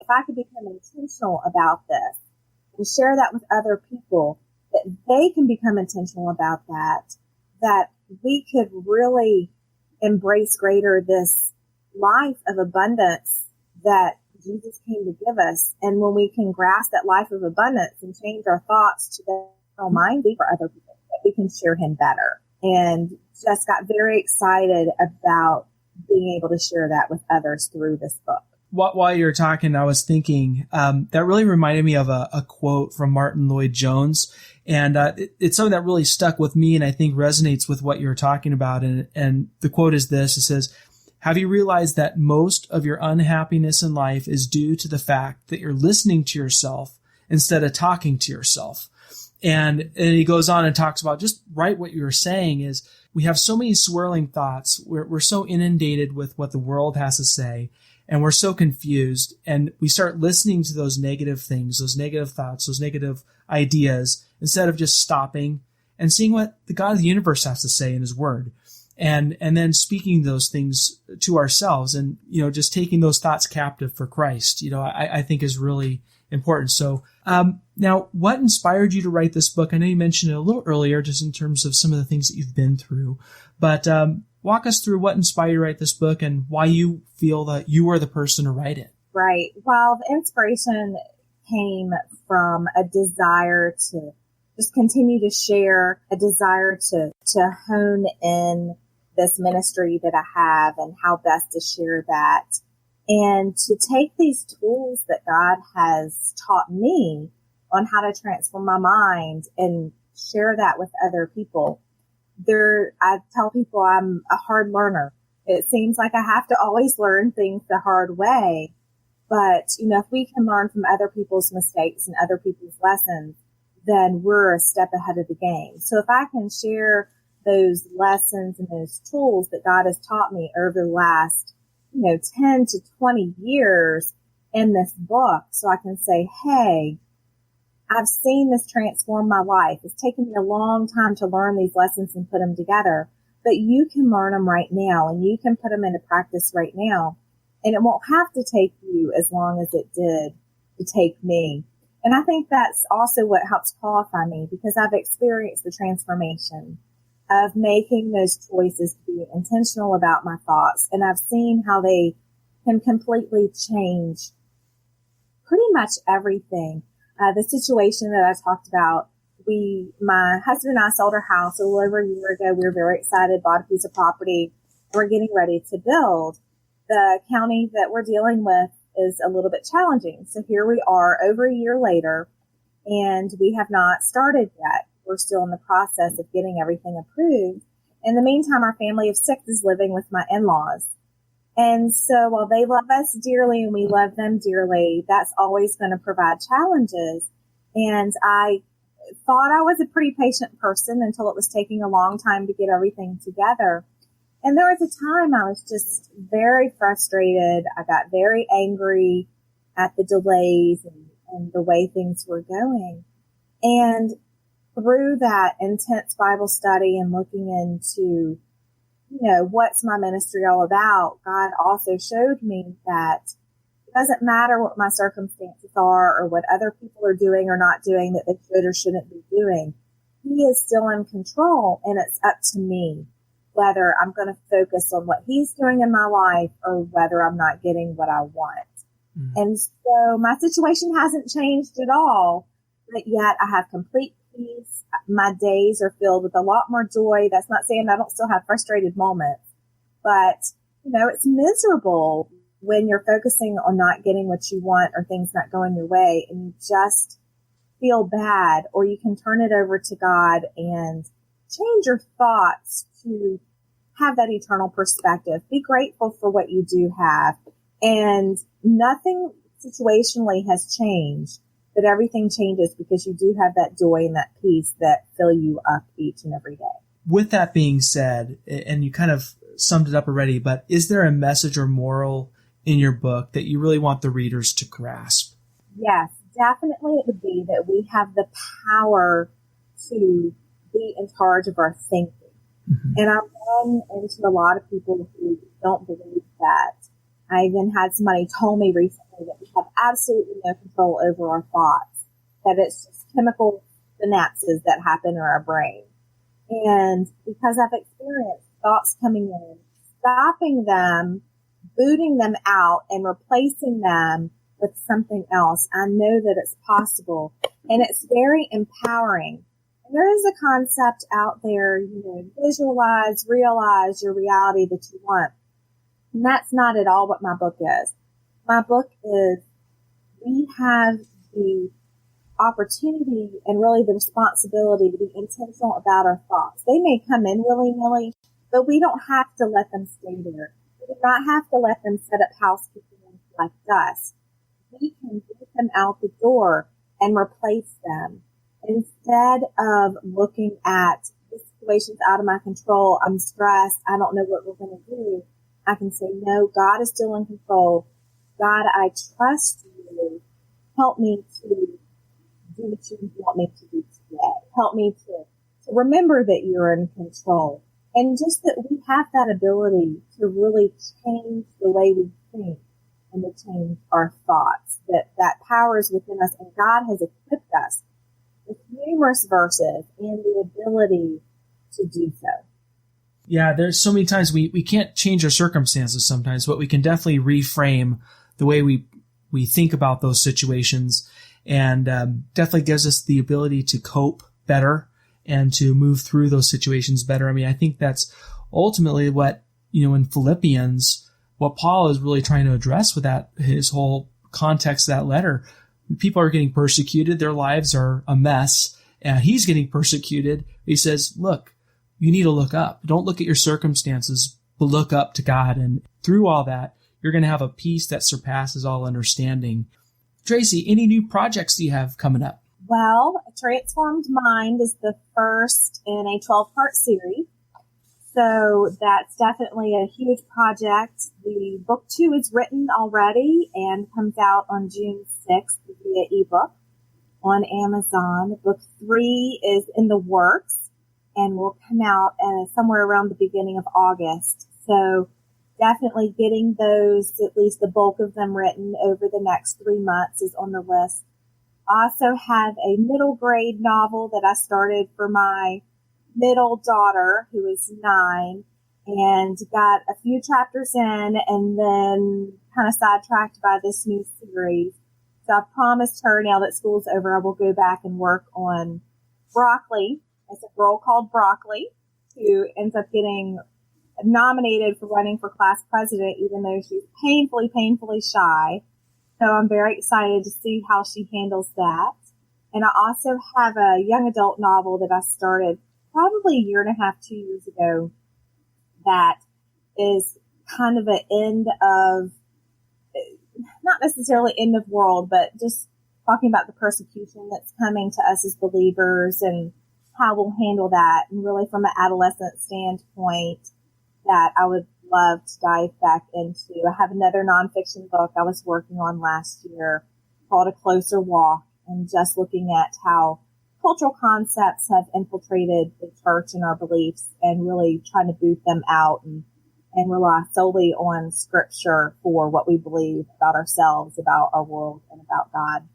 if I could become intentional about this and share that with other people, that they can become intentional about that we could really embrace greater this life of abundance that Jesus came to give us. And when we can grasp that life of abundance and change our thoughts to the mind for other people, that we can share him better. And just got very excited about being able to share that with others through this book. While you were talking, I was thinking that really reminded me of a quote from Martin Lloyd-Jones. And it's something that really stuck with me and I think resonates with what you're talking about. And the quote is this. It says, "Have you realized that most of your unhappiness in life is due to the fact that you're listening to yourself instead of talking to yourself?" And he goes on and talks about just right what you were saying is we have so many swirling thoughts. We're so inundated with what the world has to say. And we're so confused, and we start listening to those negative things, those negative thoughts, those negative ideas, instead of just stopping and seeing what the God of the universe has to say in his word. And then speaking those things to ourselves and, just taking those thoughts captive for Christ, I think is really important. So, now what inspired you to write this book? I know you mentioned it a little earlier, just in terms of some of the things that you've been through, but, walk us through what inspired you to write this book and why you feel that you are the person to write it. Right. Well, the inspiration came from a desire to just continue to share, a desire to hone in this ministry that I have and how best to share that, and to take these tools that God has taught me on how to transform my mind and share that with other people. I tell people I'm a hard learner. It seems like I have to always learn things the hard way. But, if we can learn from other people's mistakes and other people's lessons, then we're a step ahead of the game. So if I can share those lessons and those tools that God has taught me over the last, 10 to 20 years in this book, so I can say, hey, I've seen this transform my life. It's taken me a long time to learn these lessons and put them together, but you can learn them right now and you can put them into practice right now. And it won't have to take you as long as it did to take me. And I think that's also what helps qualify me, because I've experienced the transformation of making those choices to be intentional about my thoughts. And I've seen how they can completely change pretty much everything. The situation that I talked about, my husband and I sold our house a little over a year ago. We were very excited, bought a piece of property. We're getting ready to build. The county that we're dealing with is a little bit challenging. So here we are over a year later, and we have not started yet. We're still in the process of getting everything approved. In the meantime, our family of 6 is living with my in-laws. And so while they love us dearly and we love them dearly, that's always going to provide challenges. And I thought I was a pretty patient person until it was taking a long time to get everything together. And there was a time I was just very frustrated. I got very angry at the delays and the way things were going. And through that intense Bible study and looking into what's my ministry all about, God also showed me that it doesn't matter what my circumstances are or what other people are doing or not doing that they should or shouldn't be doing. He is still in control, and it's up to me whether I'm going to focus on what he's doing in my life or whether I'm not getting what I want. Mm. And so my situation hasn't changed at all, but yet I have complete peace. My days are filled with a lot more joy. That's not saying I don't still have frustrated moments, but it's miserable when you're focusing on not getting what you want or things not going your way and you just feel bad. Or you can turn it over to God and change your thoughts to have that eternal perspective. Be grateful for what you do have. And nothing situationally has changed, but everything changes because you do have that joy and that peace that fill you up each and every day. With that being said, and you kind of summed it up already, but is there a message or moral in your book that you really want the readers to grasp? Yes, definitely it would be that we have the power to be in charge of our thinking. Mm-hmm. And I run into a lot of people who don't believe that. I even had somebody tell me recently that we have absolutely no control over our thoughts, that it's just chemical synapses that happen in our brain. And because I've experienced thoughts coming in, stopping them, booting them out, and replacing them with something else, I know that it's possible. And it's very empowering. And there is a concept out there, visualize, realize your reality that you want. And that's not at all what my book is. My book is, we have the opportunity and really the responsibility to be intentional about our thoughts. They may come in willy-nilly, but we don't have to let them stay there. We do not have to let them set up housekeeping and collect dust. We can get them out the door and replace them. Instead of looking at the situation's out of my control, I'm stressed, I don't know what we're going to do, I can say, no, God is still in control. God, I trust you. Help me to do what you want me to do today. Help me to remember that you're in control. And just that we have that ability to really change the way we think and to change our thoughts. That power is within us, and God has equipped us with numerous verses and the ability to do so. Yeah, there's so many times we can't change our circumstances sometimes, but we can definitely reframe the way we think about those situations, and definitely gives us the ability to cope better and to move through those situations better. I mean, I think that's ultimately what, in Philippians, what Paul is really trying to address with that, his whole context of that letter. People are getting persecuted. Their lives are a mess. And he's getting persecuted. He says, look, you need to look up. Don't look at your circumstances, but look up to God. And through all that, you're going to have a peace that surpasses all understanding. Tracy, any new projects do you have coming up? Well, Transformed Mind is the first in a 12-part series. So that's definitely a huge project. The book 2 is written already and comes out on June 6th via ebook on Amazon. Book 3 is in the works and will come out somewhere around the beginning of August. So definitely getting those, at least the bulk of them, written over the next 3 months is on the list. I also have a middle grade novel that I started for my middle daughter, who is 9, and got a few chapters in and then kind of sidetracked by this new series. So I promised her, now that school's over, I will go back and work on Broccoli. It's a girl called Broccoli who ends up getting nominated for running for class president, even though she's painfully shy. So I'm very excited to see how she handles that. And I also have a young adult novel that I started probably a year and a half, 2 years ago, that is kind of an end of, not necessarily end of world, but just talking about the persecution that's coming to us as believers and how we'll handle that. And really from an adolescent standpoint that I would love to dive back into. I have another nonfiction book I was working on last year called A Closer Walk, and just looking at how cultural concepts have infiltrated the church and our beliefs, and really trying to boot them out and rely solely on scripture for what we believe about ourselves, about our world, and about God.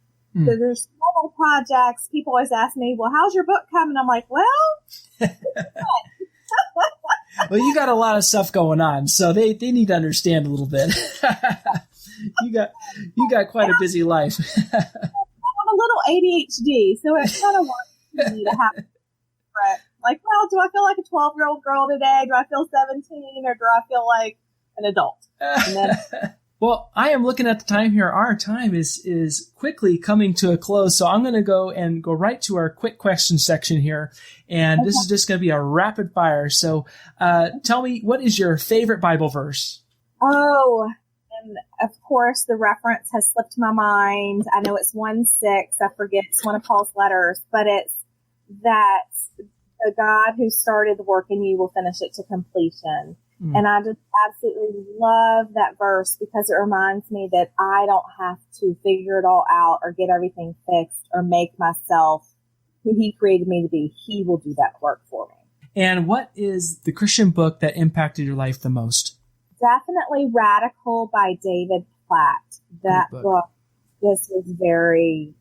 So there's several projects. People always ask me, well, how's your book coming? I'm like, well, well, you got a lot of stuff going on, so they need to understand a little bit. You got quite a busy life. I'm a little ADHD, so it kind of wants me to have like, well, do I feel like a 12-year-old girl today? Do I feel 17, or do I feel like an adult? And then, well, I am looking at the time here. Our time is quickly coming to a close, so I'm going to go right to our quick question section here, and this is just going to be a rapid fire. So, tell me, what is your favorite Bible verse? Oh, and of course, the reference has slipped my mind. I know it's 1:6. I forget, it's one of Paul's letters, but it's that the God who started the work in you will finish it to completion. And I just absolutely love that verse because it reminds me that I don't have to figure it all out or get everything fixed or make myself who he created me to be. He will do that work for me. And what is the Christian book that impacted your life the most? Definitely Radical by David Platt. That book just was very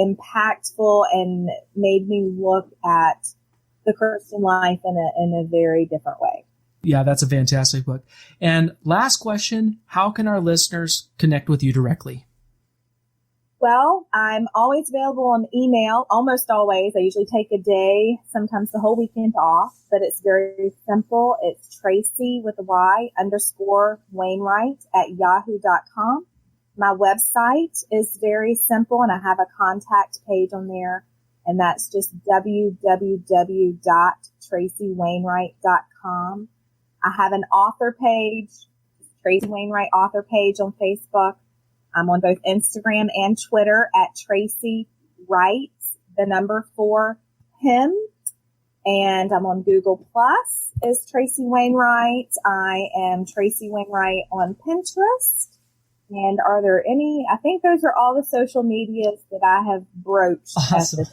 impactful and made me look at the Christian life in a very different way. Yeah, that's a fantastic book. And last question, how can our listeners connect with you directly? Well, I'm always available on email, almost always. I usually take a day, sometimes the whole weekend off, but it's very simple. It's Tracy with a Y _Wainwright at yahoo.com. My website is very simple, and I have a contact page on there, and that's just www.tracywainwright.com. I have an author page, Tracy Wainwright author page on Facebook. I'm on both Instagram and Twitter at Tracy Wrights, 4 him. And I'm on Google Plus as Tracy Wainwright. I am Tracy Wainwright on Pinterest. And are there any? I think those are all the social medias that I have broached. Awesome.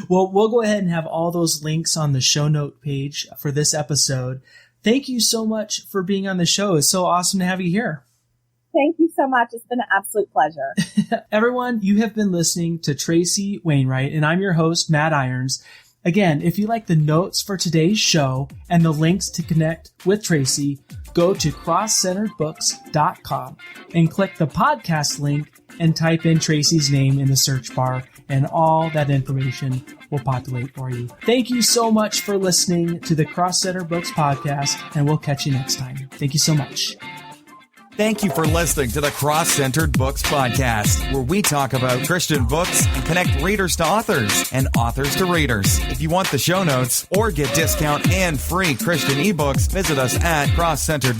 Well, we'll go ahead and have all those links on the show note page for this episode. Thank you so much for being on the show. It's so awesome to have you here. Thank you so much. It's been an absolute pleasure. Everyone, you have been listening to Tracy Wainwright, and I'm your host, Matt Irons. Again, if you like the notes for today's show and the links to connect with Tracy, go to CrossCenteredBooks.com and click the podcast link and type in Tracy's name in the search bar, and all that information will populate for you. Thank you so much for listening to the Cross-Centered Books podcast, and we'll catch you next time. Thank you so much. Thank you for listening to the Cross-Centered Books podcast, where we talk about Christian books and connect readers to authors and authors to readers. If you want the show notes or get discount and free Christian ebooks, visit us at CrossCentered.